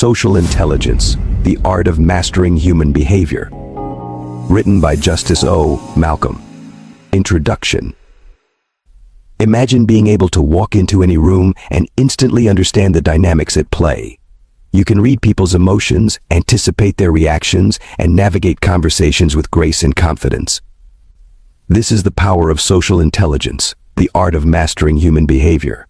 Social Intelligence, the Art of Mastering Human Behavior. Written by Justice O. Malcolm. Introduction. Imagine being able to walk into any room and instantly understand the dynamics at play. You can read people's emotions, anticipate their reactions, and navigate conversations with grace and confidence. This is the power of social intelligence, the art of mastering human behavior.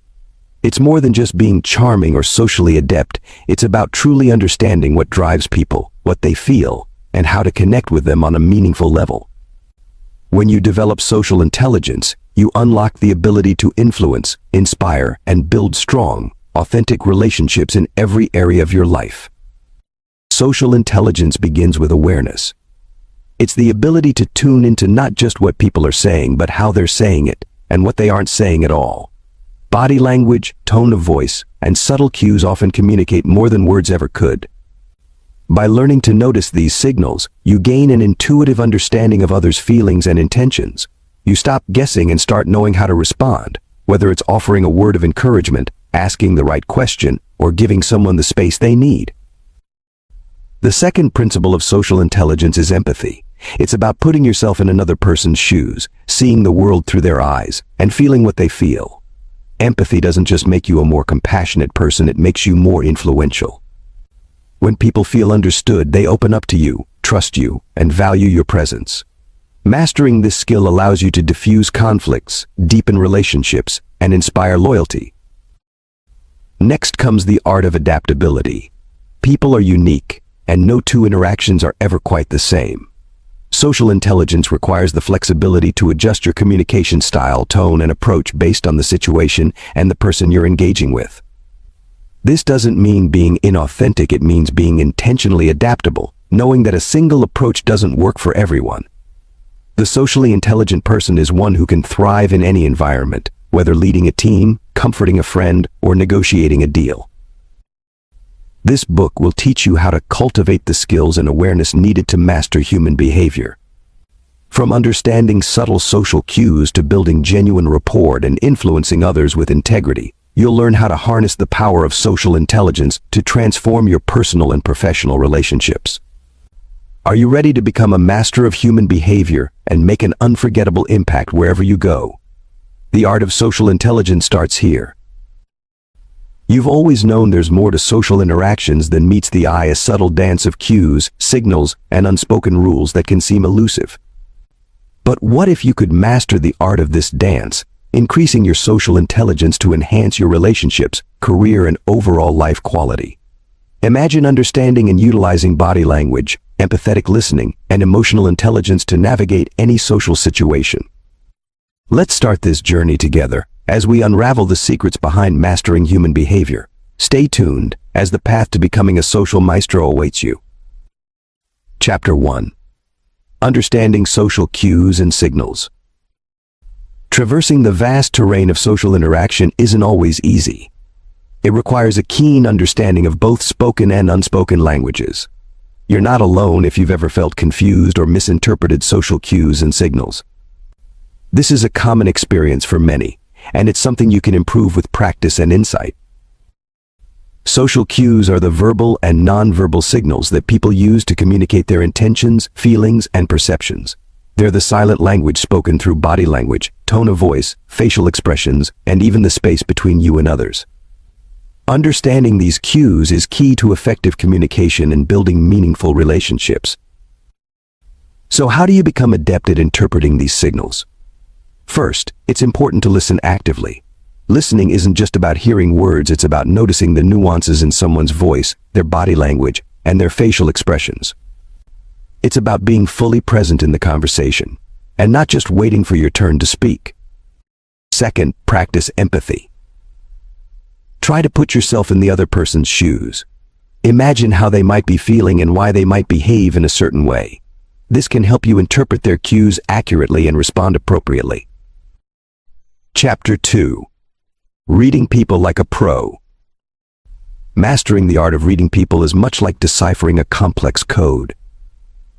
It's more than just being charming or socially adept. It's about truly understanding what drives people, what they feel, and how to connect with them on a meaningful level. When you develop social intelligence, you unlock the ability to influence, inspire, and build strong, authentic relationships in every area of your life. Social intelligence begins with awareness. It's the ability to tune into not just what people are saying, but how they're saying it, and what they aren't saying at all. Body language, tone of voice, and subtle cues often communicate more than words ever could. By learning to notice these signals, you gain an intuitive understanding of others' feelings and intentions. You stop guessing and start knowing how to respond, whether it's offering a word of encouragement, asking the right question, or giving someone the space they need. The second principle of social intelligence is empathy. It's about putting yourself in another person's shoes, seeing the world through their eyes, and feeling what they feel. Empathy doesn't just make you a more compassionate person, it makes you more influential. When people feel understood, they open up to you, trust you, and value your presence. Mastering this skill allows you to diffuse conflicts, deepen relationships, and inspire loyalty. Next comes the art of adaptability. People are unique, and no two interactions are ever quite the same. Social intelligence requires the flexibility to adjust your communication style, tone, and approach based on the situation and the person you're engaging with. This doesn't mean being inauthentic, it means being intentionally adaptable, knowing that a single approach doesn't work for everyone. The socially intelligent person is one who can thrive in any environment, whether leading a team, comforting a friend, or negotiating a deal. This book will teach you how to cultivate the skills and awareness needed to master human behavior. From understanding subtle social cues to building genuine rapport and influencing others with integrity, you'll learn how to harness the power of social intelligence to transform your personal and professional relationships. Are you ready to become a master of human behavior and make an unforgettable impact wherever you go? The art of social intelligence starts here. You've always known there's more to social interactions than meets the eye, a subtle dance of cues, signals, and unspoken rules that can seem elusive. But what if you could master the art of this dance, increasing your social intelligence to enhance your relationships, career, and overall life quality? Imagine understanding and utilizing body language, empathetic listening, and emotional intelligence to navigate any social situation. Let's start this journey together as we unravel the secrets behind mastering human behavior. Stay tuned, as the path to becoming a social maestro awaits you. Chapter 1. Understanding social cues and signals. Traversing the vast terrain of social interaction isn't always easy. It requires a keen understanding of both spoken and unspoken languages. You're not alone if you've ever felt confused or misinterpreted social cues and signals. This is a common experience for many, and it's something you can improve with practice and insight. Social cues are the verbal and non-verbal signals that people use to communicate their intentions, feelings, and perceptions. They're the silent language spoken through body language, tone of voice, facial expressions, and even the space between you and others. Understanding these cues is key to effective communication and building meaningful relationships. So how do you become adept at interpreting these signals? First, it's important to listen actively. Listening isn't just about hearing words, it's about noticing the nuances in someone's voice, their body language, and their facial expressions. It's about being fully present in the conversation, and not just waiting for your turn to speak. Second, practice empathy. Try to put yourself in the other person's shoes. Imagine how they might be feeling and why they might behave in a certain way. This can help you interpret their cues accurately and respond appropriately. Chapter 2. Reading people like a pro. Mastering the art of reading people is much like deciphering a complex code.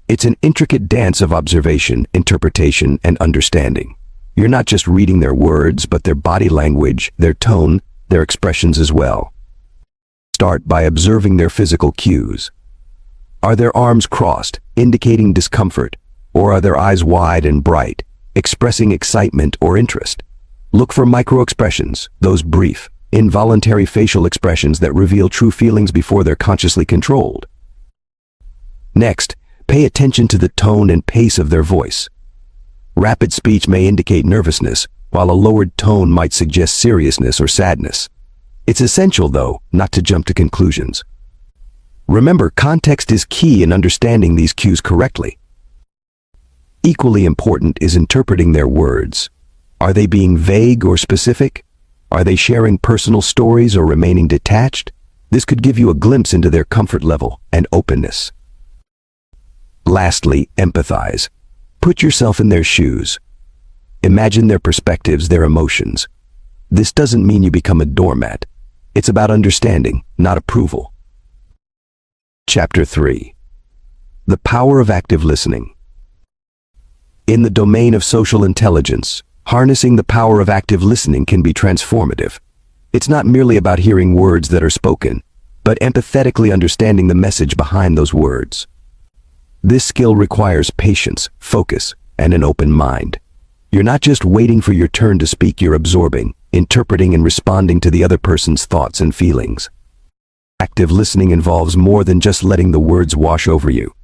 It's an intricate dance of observation, interpretation, and understanding. You're not just reading their words, but their body language, their tone, their expressions as well. start by observing their physical cues. Are their arms crossed, indicating discomfort, or are their eyes wide and bright, expressing excitement or interest? Look for micro-expressions, those brief, involuntary facial expressions that reveal true feelings before they're consciously controlled. Next, pay attention to the tone and pace of their voice. Rapid speech may indicate nervousness, while a lowered tone might suggest seriousness or sadness. It's essential, though, not to jump to conclusions. Remember, context is key in understanding these cues correctly. Equally important is interpreting their words. Are they being vague or specific? Are they sharing personal stories or remaining detached? This could give you a glimpse into their comfort level and openness. Lastly, empathize. Put yourself in their shoes. Imagine their perspectives, their emotions. This doesn't mean you become a doormat. It's about understanding, not approval. Chapter 3. The Power of Active Listening. In the domain of social intelligence, harnessing the power of active listening can be transformative. It's not merely about hearing words that are spoken, but empathetically understanding the message behind those words. This skill requires patience, focus, and an open mind. You're not just waiting for your turn to speak, you're absorbing, interpreting, and responding to the other person's thoughts and feelings. Active listening involves more than just letting the words wash over you.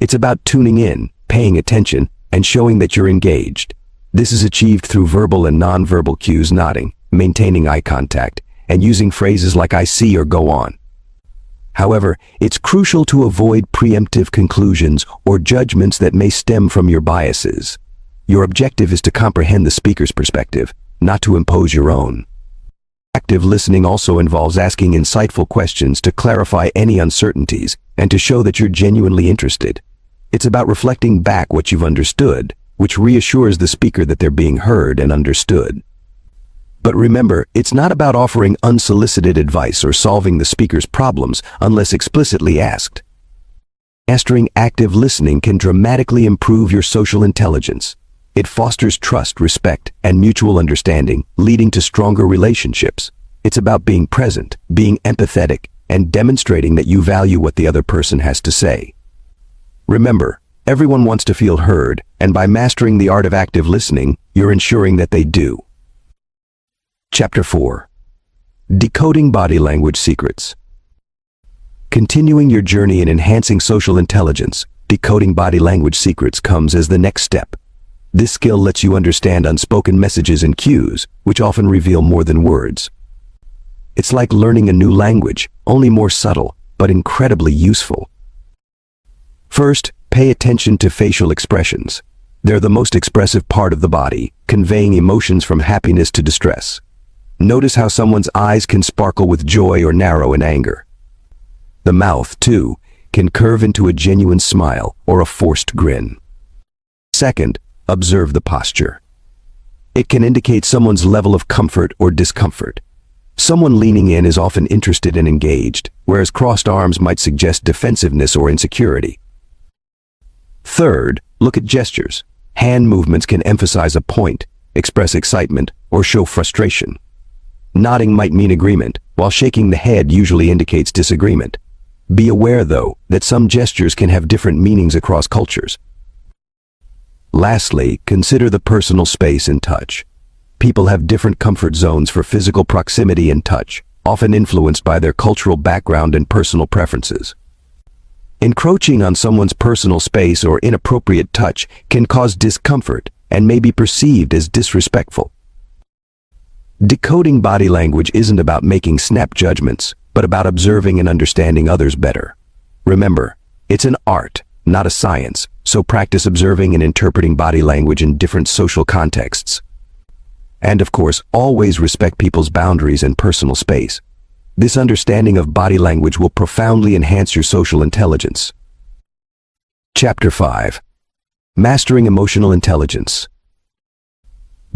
It's about tuning in, paying attention, and showing that you're engaged. This is achieved through verbal and nonverbal cues, nodding, maintaining eye contact, and using phrases like "I see" or "go on." However, it's crucial to avoid preemptive conclusions or judgments that may stem from your biases. Your objective is to comprehend the speaker's perspective, not to impose your own. Active listening also involves asking insightful questions to clarify any uncertainties and to show that you're genuinely interested. It's about reflecting back what you've understood, which reassures the speaker that they're being heard and understood. But remember, it's not about offering unsolicited advice or solving the speaker's problems unless explicitly asked. Mastering active listening can dramatically improve your social intelligence. It fosters trust, respect, and mutual understanding, leading to stronger relationships. It's about being present, being empathetic, and demonstrating that you value what the other person has to say. Remember, everyone wants to feel heard, and by mastering the art of active listening, you're ensuring that they do. Chapter 4. Decoding Body Language Secrets. Continuing your journey in enhancing social intelligence, decoding body language secrets comes as the next step. This skill lets you understand unspoken messages and cues, which often reveal more than words. It's like learning a new language, only more subtle, but incredibly useful. First, pay attention to facial expressions. They're the most expressive part of the body, conveying emotions from happiness to distress. Notice how someone's eyes can sparkle with joy or narrow in anger. The mouth, too, can curve into a genuine smile or a forced grin. Second, observe the posture. It can indicate someone's level of comfort or discomfort. Someone leaning in is often interested and engaged, whereas crossed arms might suggest defensiveness or insecurity. Third, look at gestures. Hand movements can emphasize a point, express excitement, or show frustration. Nodding might mean agreement, while shaking the head usually indicates disagreement. Be aware, though, that some gestures can have different meanings across cultures. Lastly, consider the personal space and touch. People have different comfort zones for physical proximity and touch, often influenced by their cultural background and personal preferences. Encroaching on someone's personal space or inappropriate touch can cause discomfort and may be perceived as disrespectful. Decoding body language isn't about making snap judgments, but about observing and understanding others better. Remember, it's an art, not a science, so practice observing and interpreting body language in different social contexts. And of course, always respect people's boundaries and personal space. This understanding of body language will profoundly enhance your social intelligence. Chapter 5. Mastering Emotional Intelligence.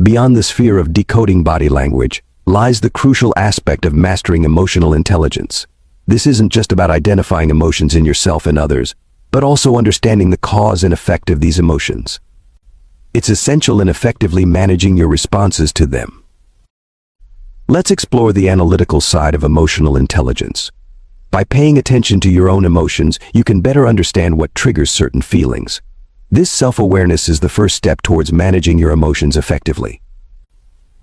Beyond the sphere of decoding body language lies the crucial aspect of mastering emotional intelligence. This isn't just about identifying emotions in yourself and others, but also understanding the cause and effect of these emotions. It's essential in effectively managing your responses to them. Let's explore the analytical side of emotional intelligence. By paying attention to your own emotions, you can better understand what triggers certain feelings. This self-awareness is the first step towards managing your emotions effectively.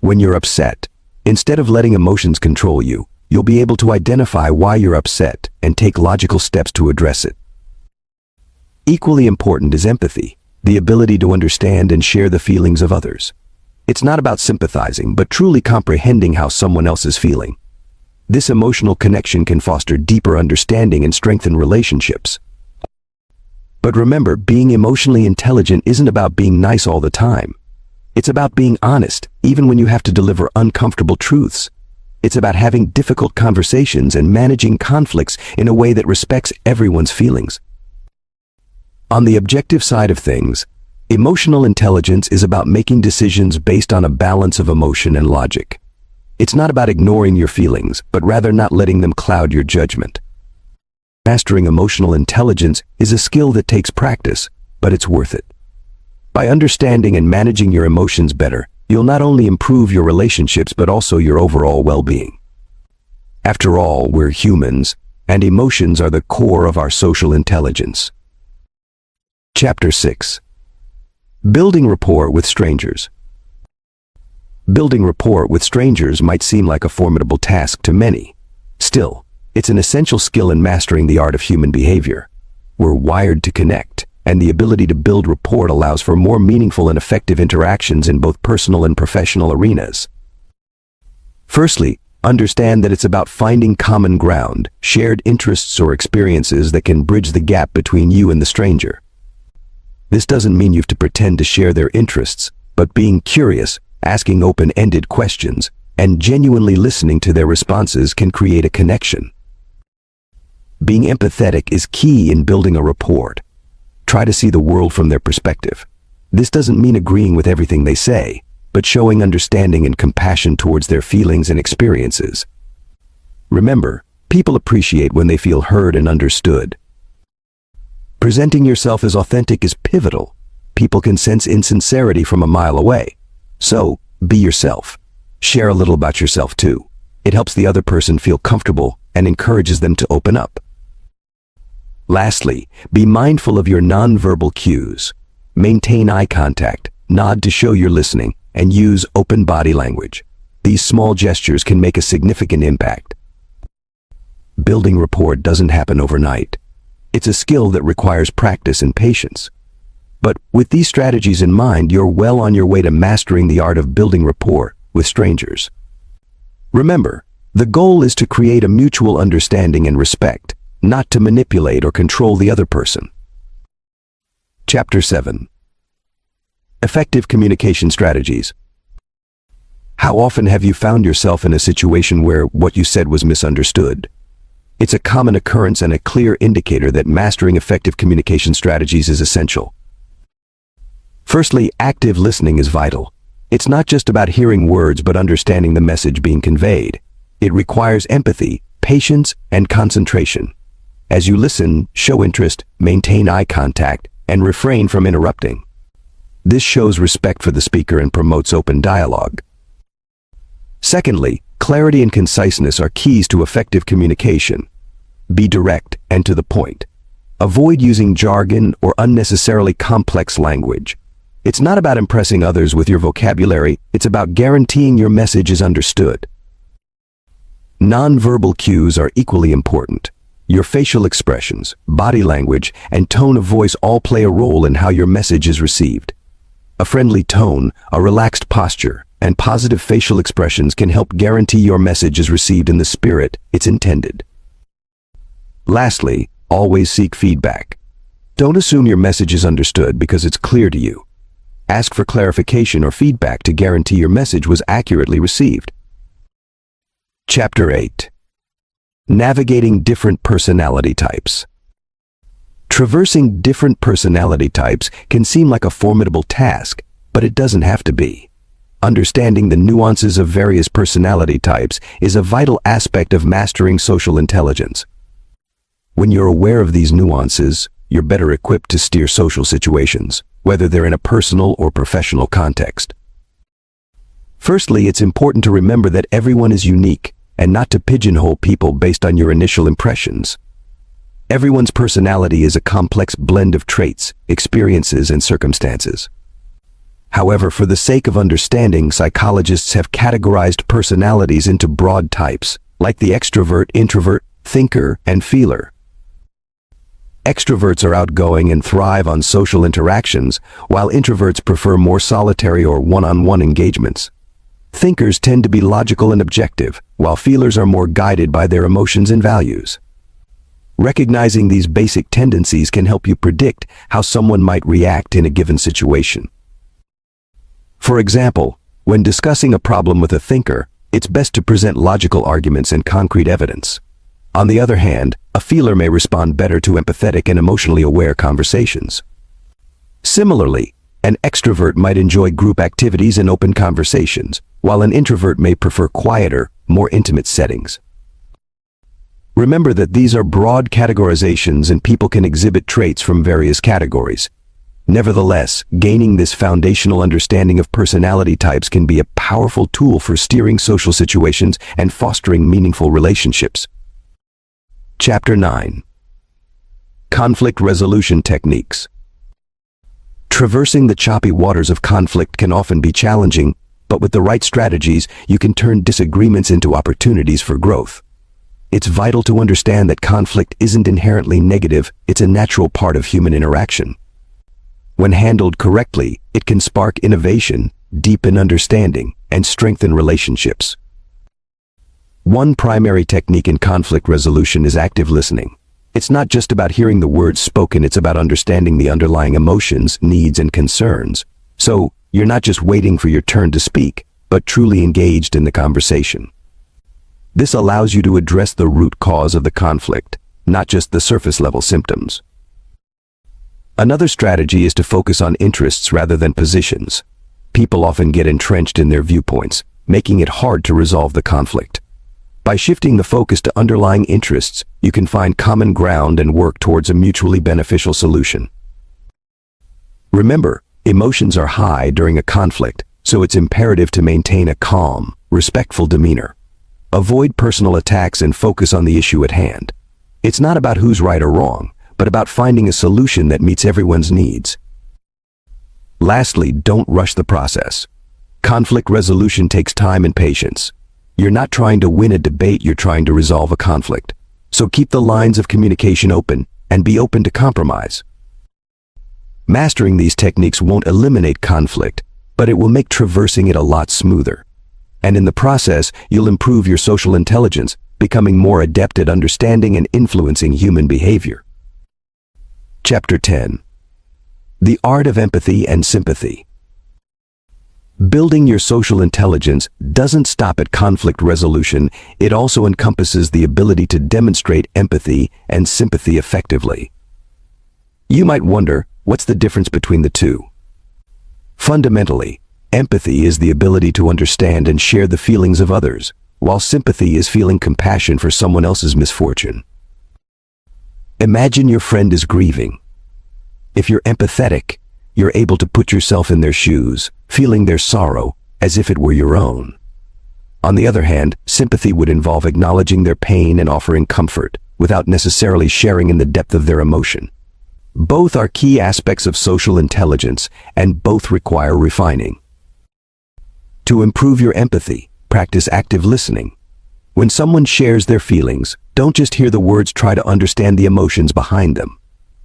When you're upset, instead of letting emotions control you, you'll be able to identify why you're upset and take logical steps to address it. Equally important is empathy, the ability to understand and share the feelings of others. It's not about sympathizing, but truly comprehending how someone else is feeling. This emotional connection can foster deeper understanding and strengthen relationships. But remember, being emotionally intelligent isn't about being nice all the time. It's about being honest, even when you have to deliver uncomfortable truths. It's about having difficult conversations and managing conflicts in a way that respects everyone's feelings. On the objective side of things, emotional intelligence is about making decisions based on a balance of emotion and logic. It's not about ignoring your feelings, but rather not letting them cloud your judgment. Mastering emotional intelligence is a skill that takes practice, but it's worth it. By understanding and managing your emotions better, you'll not only improve your relationships but also your overall well-being. After all, we're humans, and emotions are the core of our social intelligence. Chapter 6. Building rapport with strangers. Building rapport with strangers might seem like a formidable task to many. Still, it's an essential skill in mastering the art of human behavior. We're wired to connect, and the ability to build rapport allows for more meaningful and effective interactions in both personal and professional arenas. Firstly, understand that it's about finding common ground, shared interests or experiences that can bridge the gap between you and the stranger. This doesn't mean you have to pretend to share their interests, but being curious, asking open-ended questions, and genuinely listening to their responses can create a connection. Being empathetic is key in building a rapport. Try to see the world from their perspective. This doesn't mean agreeing with everything they say, but showing understanding and compassion towards their feelings and experiences. Remember, people appreciate when they feel heard and understood. Presenting yourself as authentic is pivotal. People can sense insincerity from a mile away. So, be yourself. Share a little about yourself too. It helps the other person feel comfortable and encourages them to open up. Lastly, be mindful of your nonverbal cues. Maintain eye contact, nod to show you're listening, and use open body language. These small gestures can make a significant impact. Building rapport doesn't happen overnight. It's a skill that requires practice and patience. But with these strategies in mind, you're well on your way to mastering the art of building rapport with strangers. Remember, the goal is to create a mutual understanding and respect, not to manipulate or control the other person. Chapter 7. Effective communication strategies. How often have you found yourself in a situation where what you said was misunderstood? It's a common occurrence and a clear indicator that mastering effective communication strategies is essential. Firstly, active listening is vital. It's not just about hearing words but understanding the message being conveyed. It requires empathy, patience, and concentration. As you listen, show interest, maintain eye contact, and refrain from interrupting. This shows respect for the speaker and promotes open dialogue. Secondly, clarity and conciseness are keys to effective communication. Be direct and to the point. Avoid using jargon or unnecessarily complex language. It's not about impressing others with your vocabulary, it's about guaranteeing your message is understood. Nonverbal cues are equally important. Your facial expressions, body language, and tone of voice all play a role in how your message is received. A friendly tone, a relaxed posture, and positive facial expressions can help guarantee your message is received in the spirit it's intended. Lastly, always seek feedback. Don't assume your message is understood because it's clear to you. Ask for clarification or feedback to guarantee your message was accurately received. Chapter 8. Navigating different personality types. Traversing different personality types can seem like a formidable task, but it doesn't have to be. Understanding the nuances of various personality types is a vital aspect of mastering social intelligence. When you're aware of these nuances, you're better equipped to steer social situations, whether they're in a personal or professional context. Firstly, it's important to remember that everyone is unique, and not to pigeonhole people based on your initial impressions. Everyone's personality is a complex blend of traits, experiences, and circumstances. However, for the sake of understanding, psychologists have categorized personalities into broad types, like the extrovert, introvert, thinker, and feeler. Extroverts are outgoing and thrive on social interactions, while introverts prefer more solitary or one-on-one engagements. Thinkers tend to be logical and objective, while feelers are more guided by their emotions and values. Recognizing these basic tendencies can help you predict how someone might react in a given situation. For example, when discussing a problem with a thinker, it's best to present logical arguments and concrete evidence. On the other hand, a feeler may respond better to empathetic and emotionally aware conversations. Similarly, an extrovert might enjoy group activities and open conversations, while an introvert may prefer quieter, more intimate settings. Remember that these are broad categorizations and people can exhibit traits from various categories. Nevertheless, gaining this foundational understanding of personality types can be a powerful tool for steering social situations and fostering meaningful relationships. Chapter 9. Conflict Resolution Techniques. Traversing the choppy waters of conflict can often be challenging, but with the right strategies, you can turn disagreements into opportunities for growth. It's vital to understand that conflict isn't inherently negative, it's a natural part of human interaction. When handled correctly, it can spark innovation, deepen understanding, and strengthen relationships. One primary technique in conflict resolution is active listening. It's not just about hearing the words spoken, it's about understanding the underlying emotions, needs, and concerns. So, you're not just waiting for your turn to speak, but truly engaged in the conversation. This allows you to address the root cause of the conflict, not just the surface-level symptoms. Another strategy is to focus on interests rather than positions. People often get entrenched in their viewpoints, making it hard to resolve the conflict. By shifting the focus to underlying interests, you can find common ground and work towards a mutually beneficial solution. Remember, emotions are high during a conflict, so it's imperative to maintain a calm, respectful demeanor. Avoid personal attacks and focus on the issue at hand. It's not about who's right or wrong, but about finding a solution that meets everyone's needs. Lastly, don't rush the process. Conflict resolution takes time and patience. You're not trying to win a debate, you're trying to resolve a conflict. So keep the lines of communication open and be open to compromise. Mastering these techniques won't eliminate conflict, but it will make traversing it a lot smoother. And in the process, you'll improve your social intelligence, becoming more adept at understanding and influencing human behavior. Chapter 10. The Art of Empathy and Sympathy. Building your social intelligence doesn't stop at conflict resolution, it also encompasses the ability to demonstrate empathy and sympathy effectively. You might wonder, what's the difference between the two? Fundamentally, empathy is the ability to understand and share the feelings of others, while sympathy is feeling compassion for someone else's misfortune. Imagine your friend is grieving. If you're empathetic, you're able to put yourself in their shoes, feeling their sorrow as if it were your own. On the other hand, sympathy would involve acknowledging their pain and offering comfort, without necessarily sharing in the depth of their emotion. Both are key aspects of social intelligence, and both require refining. To improve your empathy, practice active listening. When someone shares their feelings, don't just hear the words, try to understand the emotions behind them.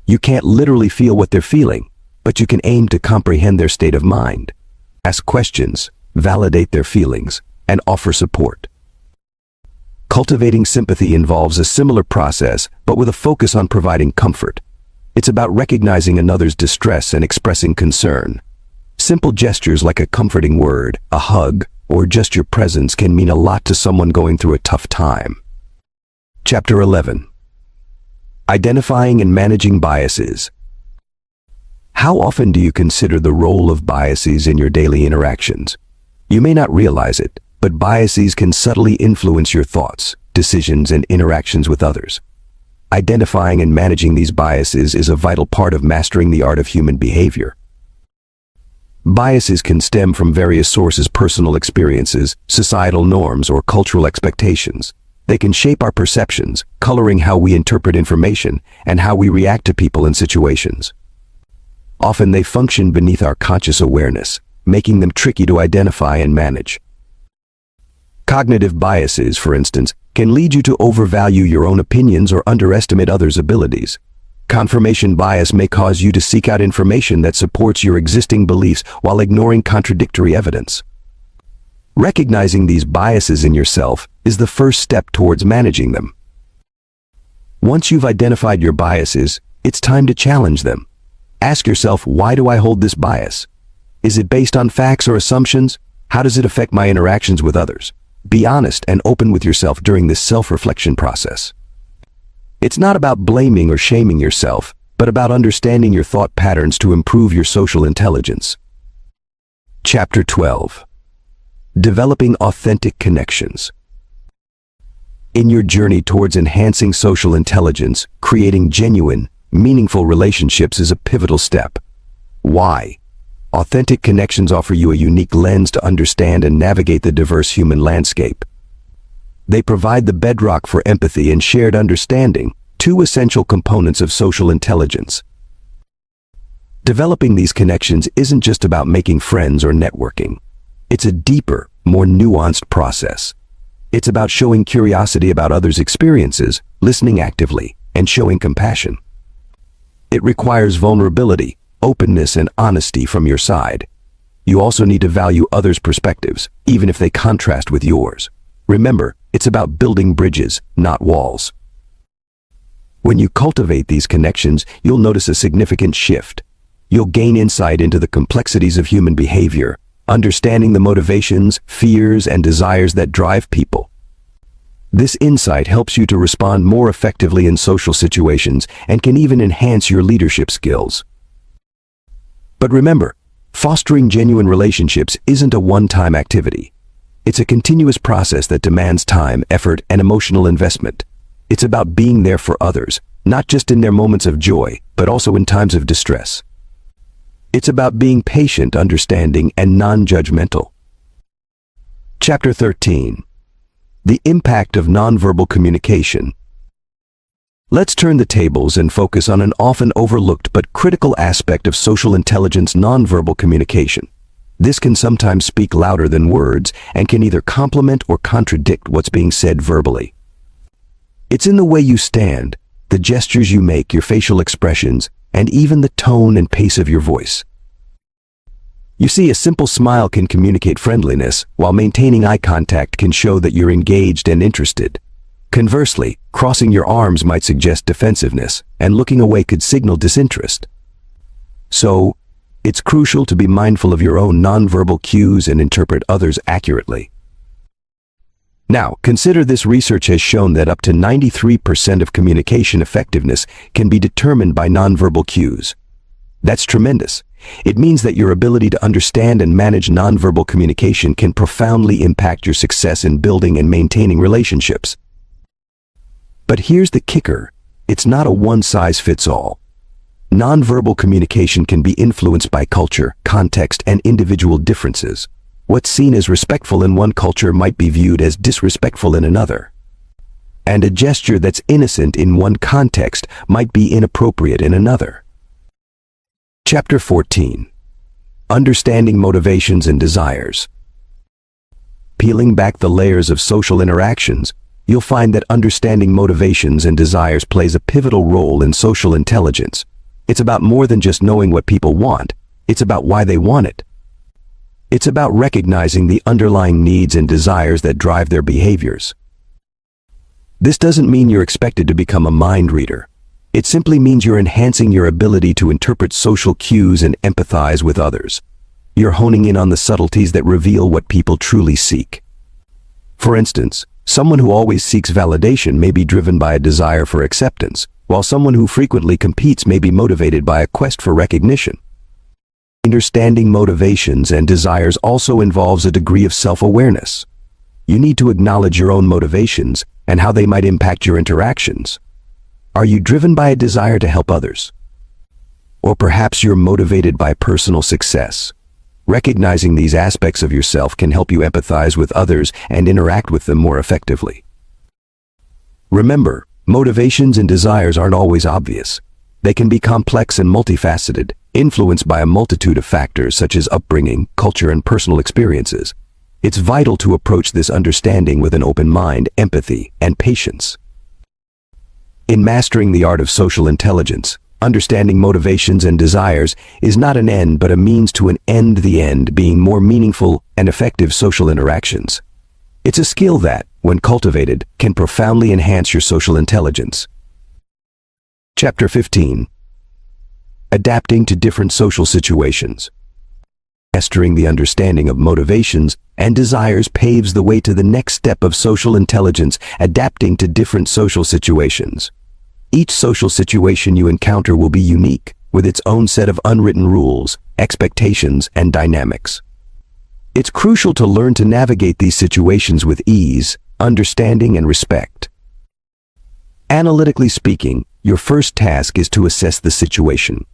You can't literally feel what they're feeling, but you can aim to comprehend their state of mind. Ask questions, validate their feelings, and offer support. Cultivating sympathy involves a similar process, but with a focus on providing comfort. It's about recognizing another's distress and expressing concern. Simple gestures like a comforting word, a hug, or just your presence can mean a lot to someone going through a tough time. Chapter 11. Identifying and managing biases. How often do you consider the role of biases in your daily interactions? You may not realize it, but biases can subtly influence your thoughts, decisions, and interactions with others. Identifying and managing these biases is a vital part of mastering the art of human behavior. Biases can stem from various sources: personal experiences, societal norms, or cultural expectations. They can shape our perceptions, coloring how we interpret information and how we react to people and situations. Often they function beneath our conscious awareness, making them tricky to identify and manage. Cognitive biases, for instance, can lead you to overvalue your own opinions or underestimate others' abilities. Confirmation bias may cause you to seek out information that supports your existing beliefs while ignoring contradictory evidence. Recognizing these biases in yourself is the first step towards managing them. Once you've identified your biases, it's time to challenge them. Ask yourself, why do I hold this bias? Is it based on facts or assumptions? How does it affect my interactions with others? Be honest and open with yourself during this self-reflection process. It's not about blaming or shaming yourself, but about understanding your thought patterns to improve your social intelligence. Chapter 12. Developing authentic connections. In your journey towards enhancing social intelligence, creating genuine, meaningful relationships is a pivotal step. Why? Authentic connections offer you a unique lens to understand and navigate the diverse human landscape. They provide the bedrock for empathy and shared understanding, two essential components of social intelligence. Developing these connections isn't just about making friends or networking. It's a deeper, more nuanced process. It's about showing curiosity about others' experiences, listening actively, and showing compassion. It requires vulnerability, openness, and honesty from your side. You also need to value others' perspectives, even if they contrast with yours. Remember, it's about building bridges, not walls. When you cultivate these connections, you'll notice a significant shift. You'll gain insight into the complexities of human behavior, understanding the motivations, fears, and desires that drive people. This insight helps you to respond more effectively in social situations and can even enhance your leadership skills. But remember, fostering genuine relationships isn't a one-time activity. It's a continuous process that demands time, effort, and emotional investment. It's about being there for others, not just in their moments of joy, but also in times of distress. It's about being patient, understanding, and non-judgmental. Chapter 13. The impact of nonverbal communication. Let's turn the tables and focus on an often overlooked but critical aspect of social intelligence: nonverbal communication. This can sometimes speak louder than words and can either complement or contradict what's being said verbally. It's in the way you stand, the gestures you make, your facial expressions, and even the tone and pace of your voice. You see, a simple smile can communicate friendliness, while maintaining eye contact can show that you're engaged and interested. Conversely, crossing your arms might suggest defensiveness, and looking away could signal disinterest. So, it's crucial to be mindful of your own nonverbal cues and interpret others accurately. Now, consider this: research has shown that up to 93% of communication effectiveness can be determined by nonverbal cues. That's tremendous. It means that your ability to understand and manage nonverbal communication can profoundly impact your success in building and maintaining relationships. But here's the kicker: it's not a one-size-fits-all. Nonverbal communication can be influenced by culture, context, and individual differences. What's seen as respectful in one culture might be viewed as disrespectful in another. And a gesture that's innocent in one context might be inappropriate in another. Chapter 14. Understanding motivations and desires. Peeling back the layers of social interactions, you'll find that understanding motivations and desires plays a pivotal role in social intelligence. It's about more than just knowing what people want. It's about why they want it. It's about recognizing the underlying needs and desires that drive their behaviors. This doesn't mean you're expected to become a mind reader. It simply means you're enhancing your ability to interpret social cues and empathize with others. You're honing in on the subtleties that reveal what people truly seek. For instance, someone who always seeks validation may be driven by a desire for acceptance, while someone who frequently competes may be motivated by a quest for recognition. Understanding motivations and desires also involves a degree of self-awareness. You need to acknowledge your own motivations and how they might impact your interactions. Are you driven by a desire to help others? Or perhaps you're motivated by personal success. Recognizing these aspects of yourself can help you empathize with others and interact with them more effectively. Remember, motivations and desires aren't always obvious. They can be complex and multifaceted, influenced by a multitude of factors such as upbringing, culture, and personal experiences. It's vital to approach this understanding with an open mind, empathy, and patience. In mastering the art of social intelligence, understanding motivations and desires is not an end but a means to an end, the end being more meaningful and effective social interactions. It's a skill that, when cultivated, can profoundly enhance your social intelligence. Chapter 15. Adapting to different social situations. Mastering the understanding of motivations and desires paves the way to the next step of social intelligence, adapting to different social situations. Each social situation you encounter will be unique, with its own set of unwritten rules, expectations, and dynamics. It's crucial to learn to navigate these situations with ease, understanding, and respect. Analytically speaking, your first task is to assess the situation.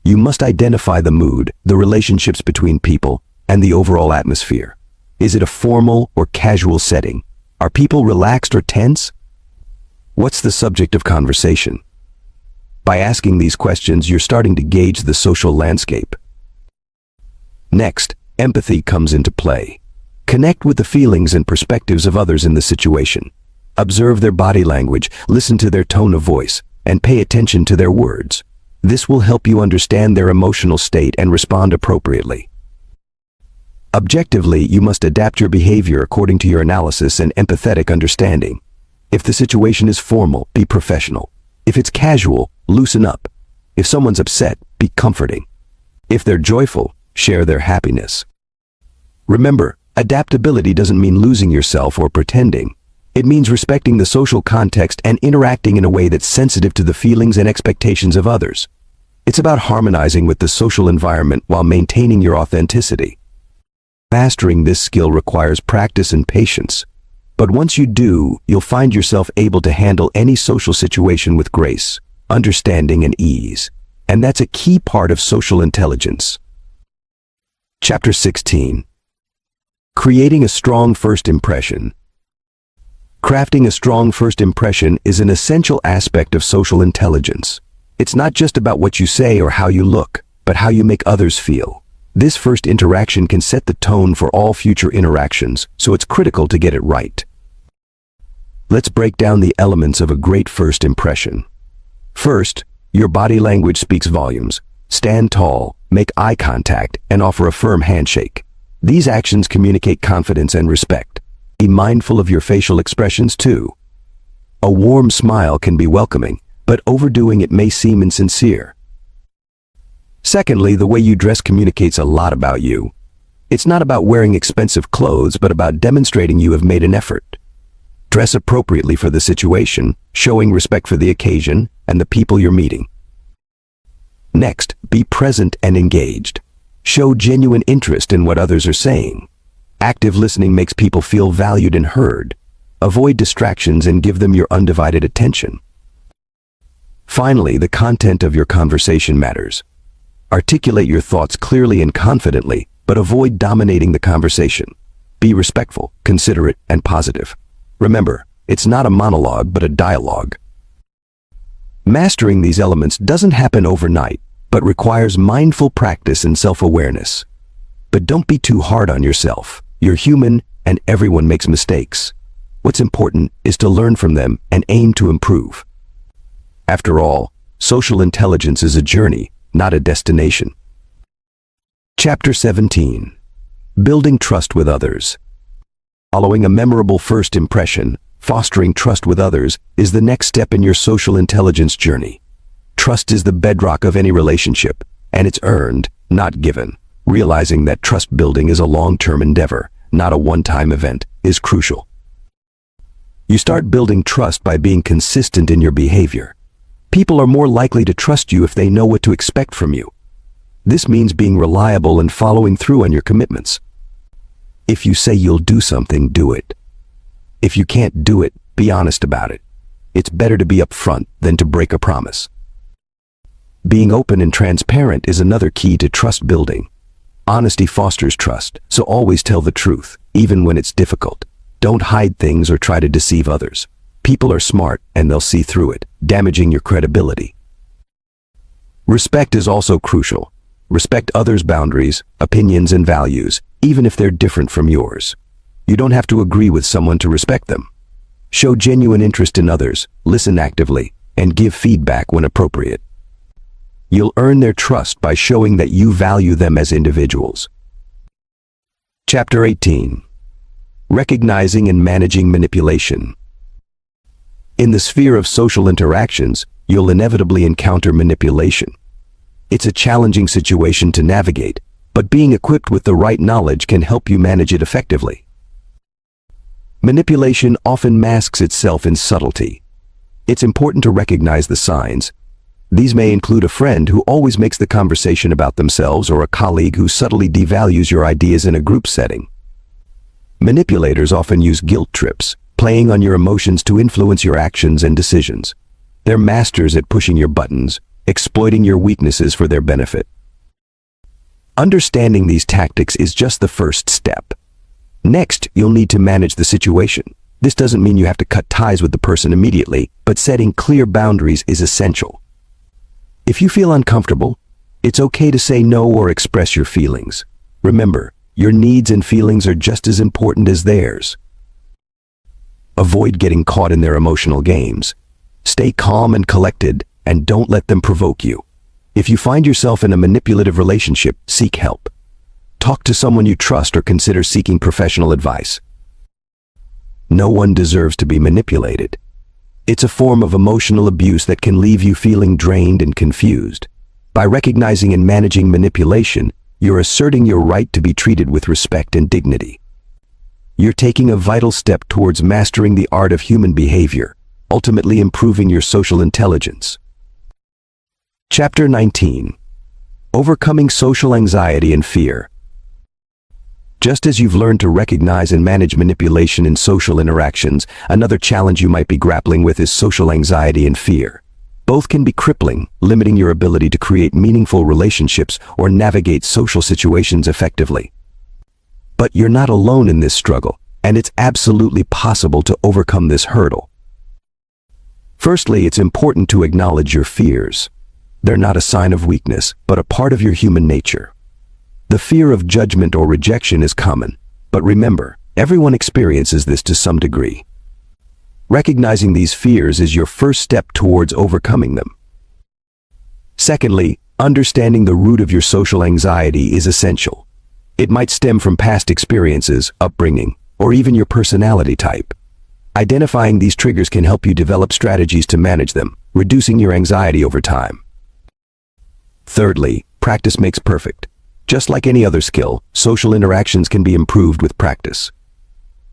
You must identify the mood, the relationships between people, and the overall atmosphere. Is it a formal or casual setting? Are people relaxed or tense? What's the subject of conversation? By asking these questions, you're starting to gauge the social landscape. Next, empathy comes into play. Connect with the feelings and perspectives of others in the situation. Observe their body language, listen to their tone of voice, and pay attention to their words. This will help you understand their emotional state and respond appropriately. Objectively, you must adapt your behavior according to your analysis and empathetic understanding. If the situation is formal, be professional. If it's casual, loosen up. If someone's upset, be comforting. If they're joyful, share their happiness. Remember, adaptability doesn't mean losing yourself or pretending. It means respecting the social context and interacting in a way that's sensitive to the feelings and expectations of others. It's about harmonizing with the social environment while maintaining your authenticity. Mastering this skill requires practice and patience. But once you do, you'll find yourself able to handle any social situation with grace, understanding, and ease. And that's a key part of social intelligence. Chapter 16. Creating a strong first impression. Crafting a strong first impression is an essential aspect of social intelligence. It's not just about what you say or how you look, but how you make others feel. This first interaction can set the tone for all future interactions, so it's critical to get it right. Let's break down the elements of a great first impression. First, your body language speaks volumes. Stand tall, make eye contact, and offer a firm handshake. These actions communicate confidence and respect. Be mindful of your facial expressions too. A warm smile can be welcoming, but overdoing it may seem insincere. Secondly, the way you dress communicates a lot about you. It's not about wearing expensive clothes, but about demonstrating you have made an effort. Dress appropriately for the situation, showing respect for the occasion and the people you're meeting. Next, be present and engaged. Show genuine interest in what others are saying. Active listening makes people feel valued and heard. Avoid distractions and give them your undivided attention. Finally, the content of your conversation matters. Articulate your thoughts clearly and confidently, but avoid dominating the conversation. Be respectful, considerate, and positive. Remember, it's not a monologue, but a dialogue. Mastering these elements doesn't happen overnight, but requires mindful practice and self-awareness. But don't be too hard on yourself. You're human, and everyone makes mistakes. What's important is to learn from them and aim to improve. After all, social intelligence is a journey, not a destination. Chapter 17. Building trust with others. Following a memorable first impression, fostering trust with others is the next step in your social intelligence journey. Trust is the bedrock of any relationship, and it's earned, not given. Realizing that trust building is a long-term endeavor, not a one-time event, is crucial. You start building trust by being consistent in your behavior. People are more likely to trust you if they know what to expect from you. This means being reliable and following through on your commitments. If you say you'll do something, do it. If you can't do it, be honest about it. It's better to be upfront than to break a promise. Being open and transparent is another key to trust building. Honesty fosters trust, so always tell the truth, even when it's difficult. Don't hide things or try to deceive others. People are smart and they'll see through it, damaging your credibility. Respect is also crucial. Respect others' boundaries, opinions, and values, even if they're different from yours. You don't have to agree with someone to respect them. Show genuine interest in others, listen actively, and give feedback when appropriate. You'll earn their trust by showing that you value them as individuals. Chapter 18. Recognizing and managing manipulation. In the sphere of social interactions, you'll inevitably encounter manipulation. It's a challenging situation to navigate, but being equipped with the right knowledge can help you manage it effectively. Manipulation often masks itself in subtlety. It's important to recognize the signs. These may include a friend who always makes the conversation about themselves or a colleague who subtly devalues your ideas in a group setting. Manipulators often use guilt trips, playing on your emotions to influence your actions and decisions. They're masters at pushing your buttons, exploiting your weaknesses for their benefit. Understanding these tactics is just the first step. Next, you'll need to manage the situation. This doesn't mean you have to cut ties with the person immediately, but setting clear boundaries is essential. If you feel uncomfortable, it's okay to say no or express your feelings. Remember, your needs and feelings are just as important as theirs. Avoid getting caught in their emotional games. Stay calm and collected, and don't let them provoke you. If you find yourself in a manipulative relationship, seek help. Talk to someone you trust or consider seeking professional advice. No one deserves to be manipulated. It's a form of emotional abuse that can leave you feeling drained and confused. By recognizing and managing manipulation, you're asserting your right to be treated with respect and dignity. You're taking a vital step towards mastering the art of human behavior, ultimately improving your social intelligence. Chapter 19. Overcoming social anxiety and fear. Just as you've learned to recognize and manage manipulation in social interactions, another challenge you might be grappling with is social anxiety and fear. Both can be crippling, limiting your ability to create meaningful relationships or navigate social situations effectively. But you're not alone in this struggle, and it's absolutely possible to overcome this hurdle. Firstly, it's important to acknowledge your fears. They're not a sign of weakness, but a part of your human nature. The fear of judgment or rejection is common, but remember, everyone experiences this to some degree. Recognizing these fears is your first step towards overcoming them. Secondly, understanding the root of your social anxiety is essential. It might stem from past experiences, upbringing, or even your personality type. Identifying these triggers can help you develop strategies to manage them, reducing your anxiety over time. Thirdly, practice makes perfect. Just like any other skill, social interactions can be improved with practice.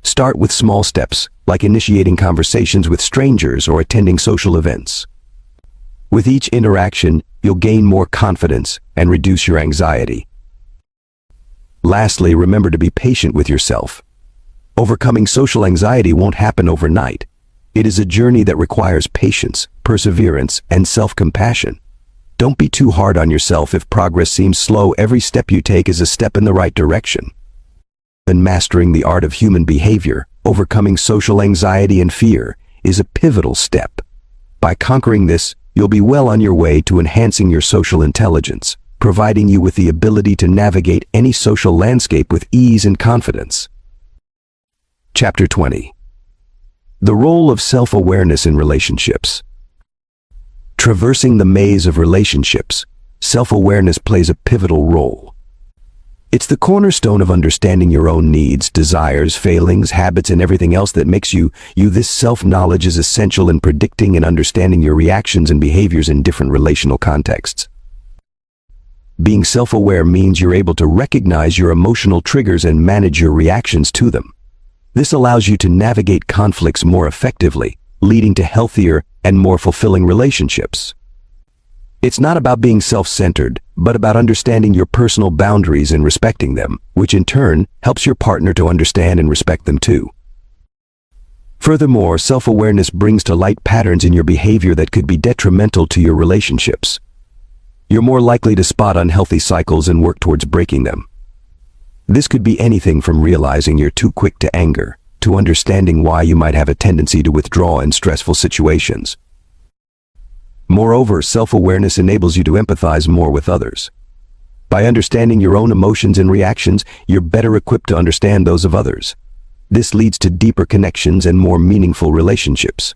Start with small steps, like initiating conversations with strangers or attending social events. With each interaction, you'll gain more confidence and reduce your anxiety. Lastly, remember to be patient with yourself. Overcoming social anxiety won't happen overnight. It is a journey that requires patience, perseverance, and self-compassion. Don't be too hard on yourself if progress seems slow. Every step you take is a step in the right direction. And mastering the art of human behavior, overcoming social anxiety and fear, is a pivotal step. By conquering this, you'll be well on your way to enhancing your social intelligence, providing you with the ability to navigate any social landscape with ease and confidence. Chapter 20. The role of self-awareness in relationships. Traversing the maze of relationships, self-awareness plays a pivotal role. It's the cornerstone of understanding your own needs, desires, failings, habits, and everything else that makes you. This self-knowledge is essential in predicting and understanding your reactions and behaviors in different relational contexts. Being self-aware means you're able to recognize your emotional triggers and manage your reactions to them. This allows you to navigate conflicts more effectively, leading to healthier and more fulfilling relationships. It's not about being self-centered, but about understanding your personal boundaries and respecting them, which in turn helps your partner to understand and respect them too. Furthermore, self-awareness brings to light patterns in your behavior that could be detrimental to your relationships. You're more likely to spot unhealthy cycles and work towards breaking them. This could be anything from realizing you're too quick to anger, to understanding why you might have a tendency to withdraw in stressful situations. Moreover, self-awareness enables you to empathize more with others. By understanding your own emotions and reactions, you're better equipped to understand those of others. This leads to deeper connections and more meaningful relationships.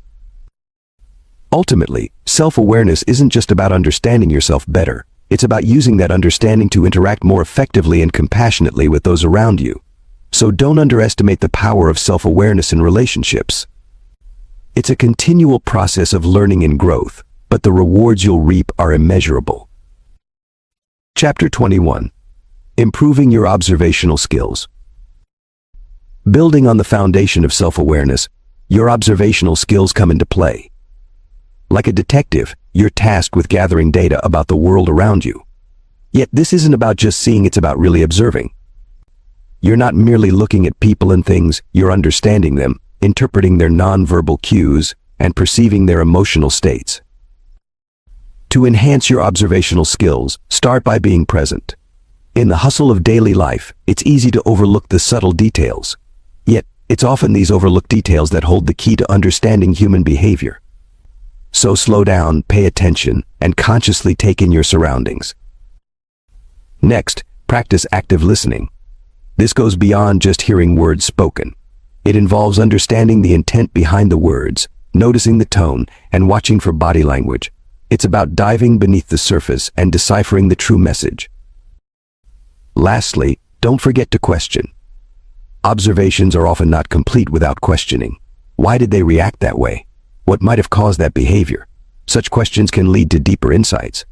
Ultimately, self-awareness isn't just about understanding yourself better. It's about using that understanding to interact more effectively and compassionately with those around you. So don't underestimate the power of self-awareness in relationships. It's a continual process of learning and growth, but the rewards you'll reap are immeasurable. Chapter 21. Improving your observational skills. Building on the foundation of self-awareness, your observational skills come into play. Like a detective, you're tasked with gathering data about the world around you. Yet this isn't about just seeing, it's about really observing. You're not merely looking at people and things, you're understanding them, interpreting their nonverbal cues, and perceiving their emotional states. To enhance your observational skills, start by being present. In the hustle of daily life, it's easy to overlook the subtle details. Yet, it's often these overlooked details that hold the key to understanding human behavior. So slow down, pay attention, and consciously take in your surroundings. Next, practice active listening. This goes beyond just hearing words spoken. It involves understanding the intent behind the words, noticing the tone, and watching for body language. It's about diving beneath the surface and deciphering the true message. Lastly, don't forget to question. Observations are often not complete without questioning. Why did they react that way? What might have caused that behavior? Such questions can lead to deeper insights.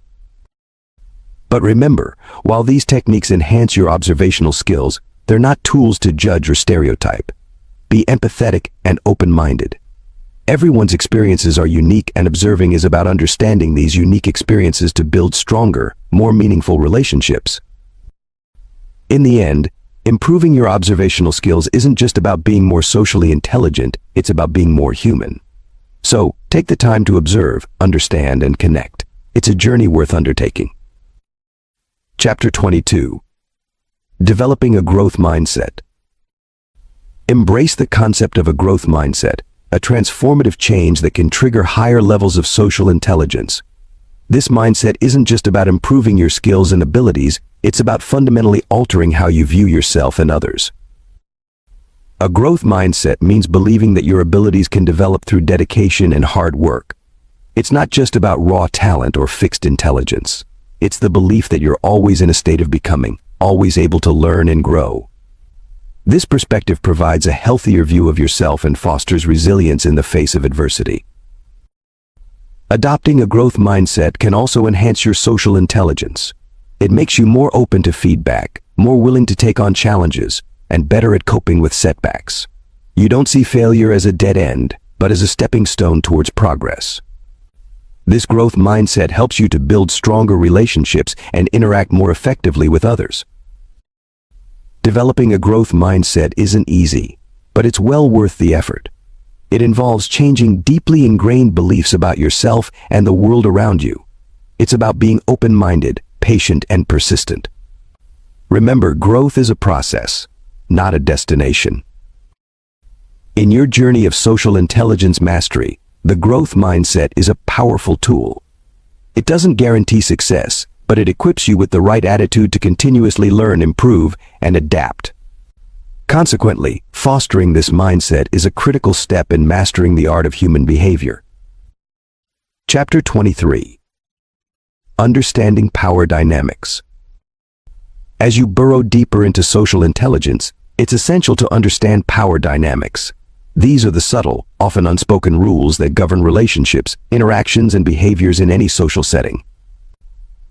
But remember, while these techniques enhance your observational skills, they're not tools to judge or stereotype. Be empathetic and open-minded. Everyone's experiences are unique, and observing is about understanding these unique experiences to build stronger, more meaningful relationships. In the end, improving your observational skills isn't just about being more socially intelligent, it's about being more human. So, take the time to observe, understand, and connect. It's a journey worth undertaking. Chapter 22. Developing a growth mindset. Embrace the concept of a growth mindset, a transformative change that can trigger higher levels of social intelligence. This mindset isn't just about improving your skills and abilities, it's about fundamentally altering how you view yourself and others. A growth mindset means believing that your abilities can develop through dedication and hard work. It's not just about raw talent or fixed intelligence. It's the belief that you're always in a state of becoming, always able to learn and grow. This perspective provides a healthier view of yourself and fosters resilience in the face of adversity. Adopting a growth mindset can also enhance your social intelligence. It makes you more open to feedback, more willing to take on challenges, and better at coping with setbacks. You don't see failure as a dead end, but as a stepping stone towards progress. This growth mindset helps you to build stronger relationships and interact more effectively with others. Developing a growth mindset isn't easy, but it's well worth the effort. It involves changing deeply ingrained beliefs about yourself and the world around you. It's about being open-minded, patient, and persistent. Remember, growth is a process, not a destination. In your journey of social intelligence mastery, the growth mindset is a powerful tool. It doesn't guarantee success, but it equips you with the right attitude to continuously learn, improve, and adapt. Consequently, fostering this mindset is a critical step in mastering the art of human behavior. Chapter 23. Understanding power dynamics. As you burrow deeper into social intelligence, it's essential to understand power dynamics. These are the subtle, often unspoken rules that govern relationships, interactions, and behaviors in any social setting.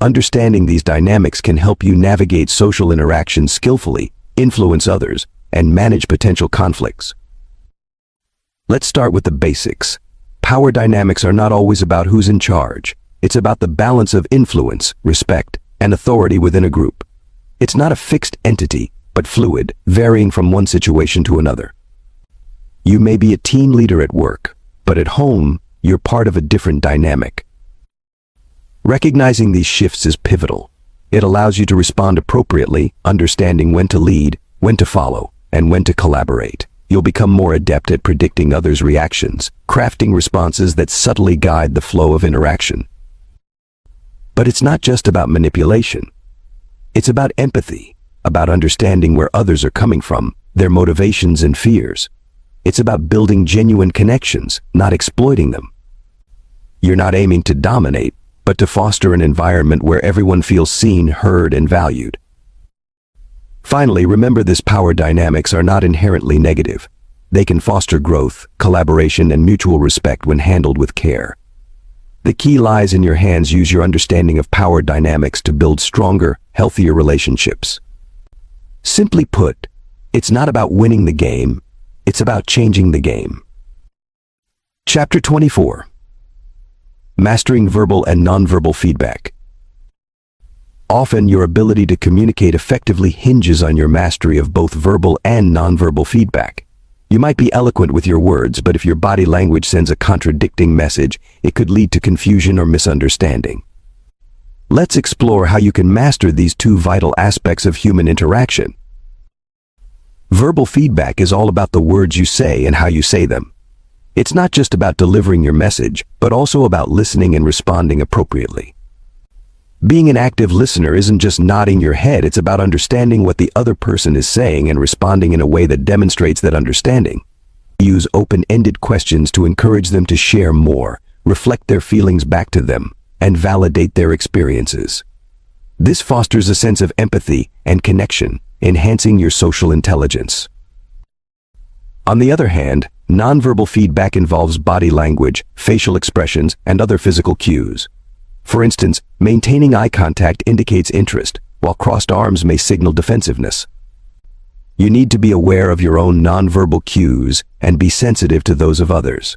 Understanding these dynamics can help you navigate social interactions skillfully, influence others, and manage potential conflicts. Let's start with the basics. Power dynamics are not always about who's in charge. It's about the balance of influence, respect, and authority within a group. It's not a fixed entity, but fluid, varying from one situation to another. You may be a team leader at work, but at home, you're part of a different dynamic. Recognizing these shifts is pivotal. It allows you to respond appropriately, understanding when to lead, when to follow, and when to collaborate. You'll become more adept at predicting others' reactions, crafting responses that subtly guide the flow of interaction. But it's not just about manipulation. It's about empathy, about understanding where others are coming from, their motivations and fears. It's about building genuine connections, not exploiting them. You're not aiming to dominate, but to foster an environment where everyone feels seen, heard, and valued. Finally, remember this: power dynamics are not inherently negative. They can foster growth, collaboration, and mutual respect when handled with care. The key lies in your hands. Use your understanding of power dynamics to build stronger, healthier relationships. Simply put, it's not about winning the game, it's about changing the game. Chapter 24. Mastering verbal and nonverbal feedback. Often, your ability to communicate effectively hinges on your mastery of both verbal and nonverbal feedback. You might be eloquent with your words, but if your body language sends a contradicting message, it could lead to confusion or misunderstanding. Let's explore how you can master these two vital aspects of human interaction. Verbal feedback is all about the words you say and how you say them. It's not just about delivering your message, but also about listening and responding appropriately. Being an active listener isn't just nodding your head, it's about understanding what the other person is saying and responding in a way that demonstrates that understanding. Use open-ended questions to encourage them to share more, reflect their feelings back to them, and validate their experiences. This fosters a sense of empathy and connection, enhancing your social intelligence. On the other hand, nonverbal feedback involves body language, facial expressions, and other physical cues. For instance, maintaining eye contact indicates interest, while crossed arms may signal defensiveness. You need to be aware of your own nonverbal cues and be sensitive to those of others.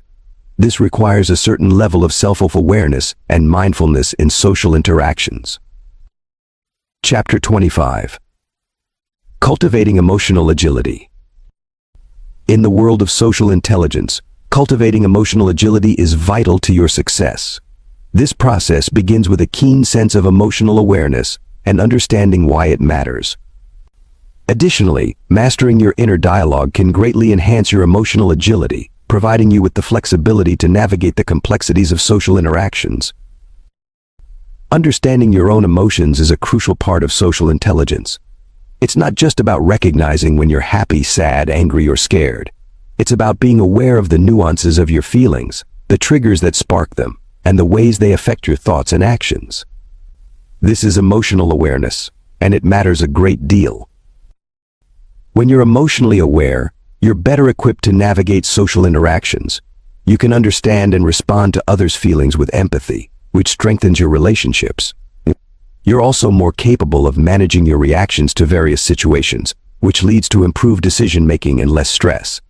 This requires a certain level of self-awareness and mindfulness in social interactions. Chapter 25. Cultivating emotional agility. In the world of social intelligence, cultivating emotional agility is vital to your success. This process begins with a keen sense of emotional awareness and understanding why it matters. Additionally, mastering your inner dialogue can greatly enhance your emotional agility, providing you with the flexibility to navigate the complexities of social interactions. Understanding your own emotions is a crucial part of social intelligence. It's not just about recognizing when you're happy, sad, angry, or scared. It's about being aware of the nuances of your feelings, the triggers that spark them, and the ways they affect your thoughts and actions. This is emotional awareness, and it matters a great deal. When you're emotionally aware, you're better equipped to navigate social interactions. You can understand and respond to others' feelings with empathy, which strengthens your relationships. You're also more capable of managing your reactions to various situations, which leads to improved decision-making and less stress.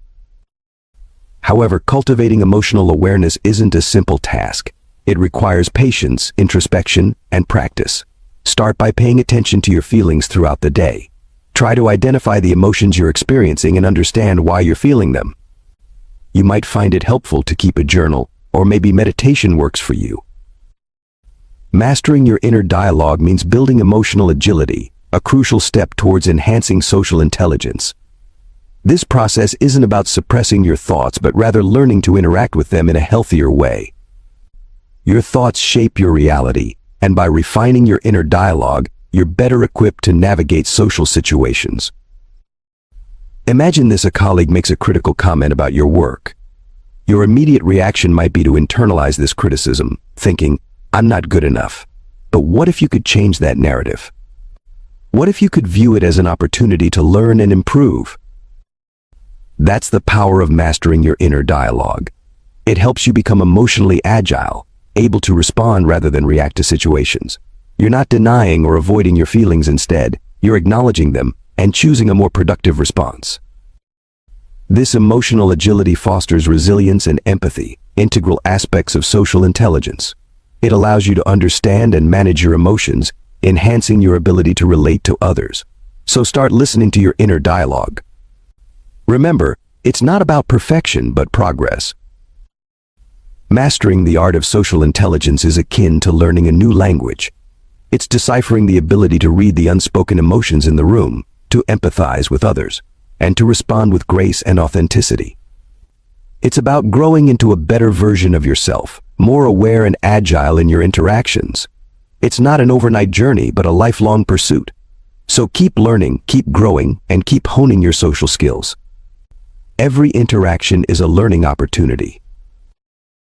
However, cultivating emotional awareness isn't a simple task. It requires patience, introspection, and practice. Start by paying attention to your feelings throughout the day. Try to identify the emotions you're experiencing and understand why you're feeling them. You might find it helpful to keep a journal, or maybe meditation works for you. Mastering your inner dialogue means building emotional agility, a crucial step towards enhancing social intelligence. This process isn't about suppressing your thoughts, but rather learning to interact with them in a healthier way. Your thoughts shape your reality, and by refining your inner dialogue, you're better equipped to navigate social situations. Imagine this: a colleague makes a critical comment about your work. Your immediate reaction might be to internalize this criticism, thinking, "I'm not good enough." But what if you could change that narrative? What if you could view it as an opportunity to learn and improve? That's the power of mastering your inner dialogue. It helps you become emotionally agile, able to respond rather than react to situations. You're not denying or avoiding your feelings. Instead, you're acknowledging them and choosing a more productive response. This emotional agility fosters resilience and empathy, integral aspects of social intelligence. It allows you to understand and manage your emotions, enhancing your ability to relate to others. So start listening to your inner dialogue. Remember, it's not about perfection, but progress. Mastering the art of social intelligence is akin to learning a new language. It's deciphering the ability to read the unspoken emotions in the room, to empathize with others, and to respond with grace and authenticity. It's about growing into a better version of yourself, more aware and agile in your interactions. It's not an overnight journey, but a lifelong pursuit. So keep learning, keep growing, and keep honing your social skills. Every interaction is a learning opportunity.